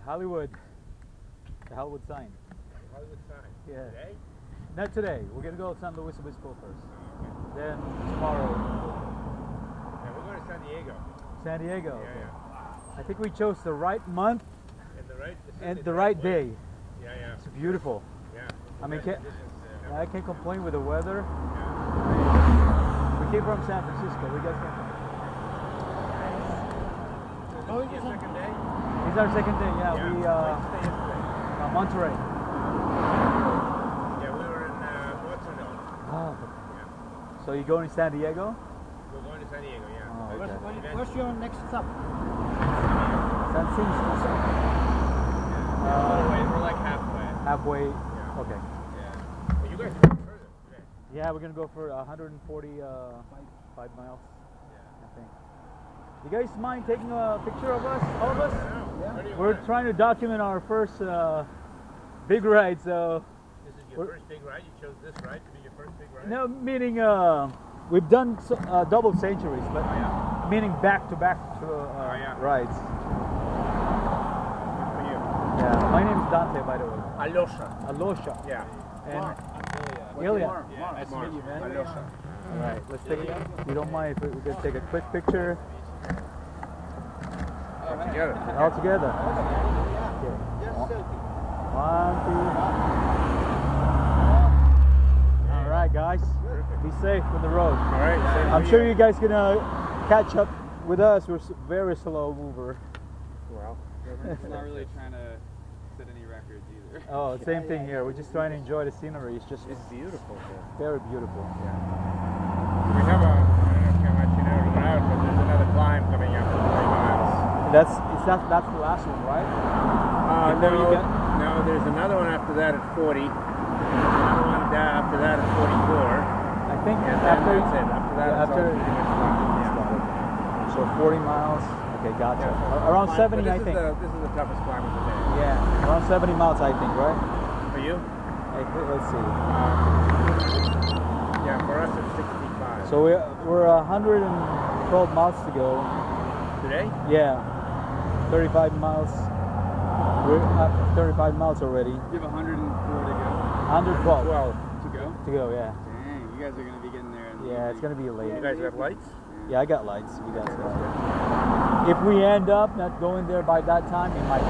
Hollywood. The Hollywood sign. Hollywood sign. Yeah. Today? Not today. We're gonna go to San Luis Obispo first. Okay. Then tomorrow. Yeah, we're going to San Diego. San Diego. Yeah, Okay. yeah. I think we chose the right month And and the right day. Yeah, yeah. It's beautiful. Yeah. I mean, I can't complain with the weather. Yeah. We came from San Francisco. We got from. Oh, it's your second day? It's our second day. Yeah, we Monterey. Yeah, we were in Barcelona. Oh. Yeah. So you going to San Diego? We're going to San Diego, yeah. Oh, okay. What's your next stop? San Francisco. We're like halfway. Halfway. Yeah. Okay. Yeah. Well, you guys are going further today. Yeah, we're gonna go for 145 miles. Yeah. I think. You guys mind taking a picture of us, all of us? Yeah. We're trying to document our first big ride, so. This is your first big ride? You chose this ride to be your first big ride? No, meaning we've done double centuries, but meaning back-to-back rides. Good for you. Yeah, my name is Dante, by the way. Alosha. Alosha. Yeah. And I'm Ilya. Yeah, nice to meet you, man. Alosha. All right, let's take it. If you don't mind, we're gonna take a quick picture. All together. All together. Okay. One, two. All right, guys. Be safe on the road. All right. I'm sure you guys gonna catch up with us. We're very slow mover. Well, We're not really trying to set any records either. Oh, same thing here. We're just trying to enjoy the scenery. It's just it's beautiful here. very beautiful. Yeah. We have a, I don't know if I let you know or not, but there's another climb coming up in 3 miles. That's the last one, right? No, there's another one after that at 40. Another one after that at 44. I think And after that's it. After that, it's all pretty much done. Yeah. So 40 miles. Okay, gotcha. Yeah. Around 70, But I think. This is the toughest climb of the day. Yeah, around 70 miles, I think, right? For you? Let's see. Yeah, for us it's 65. So we're 112 miles to go. Today? Yeah, 35 miles. We're at 35 miles already. You have 104 to go. 112 To go? to go. Yeah. Dang, you guys are gonna be getting there. In the Yeah, it's evening. gonna be late. You guys have lights? Yeah, I got lights. We got stuff. If we end up not going there by that time, we might.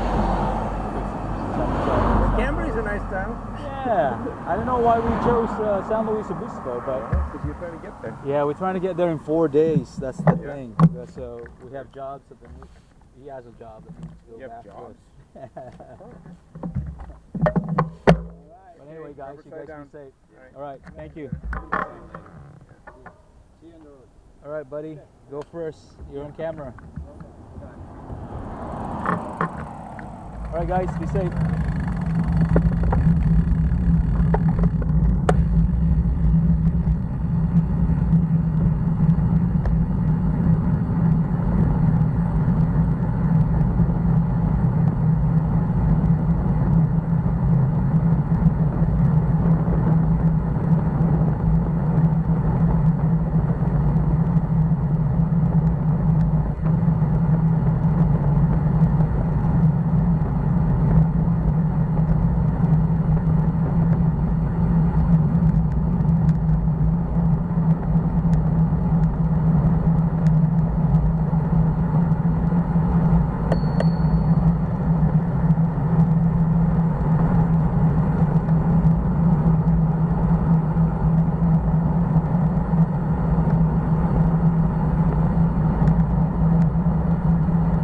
Cambry's a nice town. Yeah, I don't know why we chose San Luis Obispo, but Because you're trying to get there. yeah, we're trying to get there in 4 days. That's the thing. So we have jobs. He has a job that needs to go You have back to jobs? But anyway, guys, you guys be safe. Right. All right, thank you. See you on the road. All right, buddy, go first. You're on camera. All right, guys, be safe.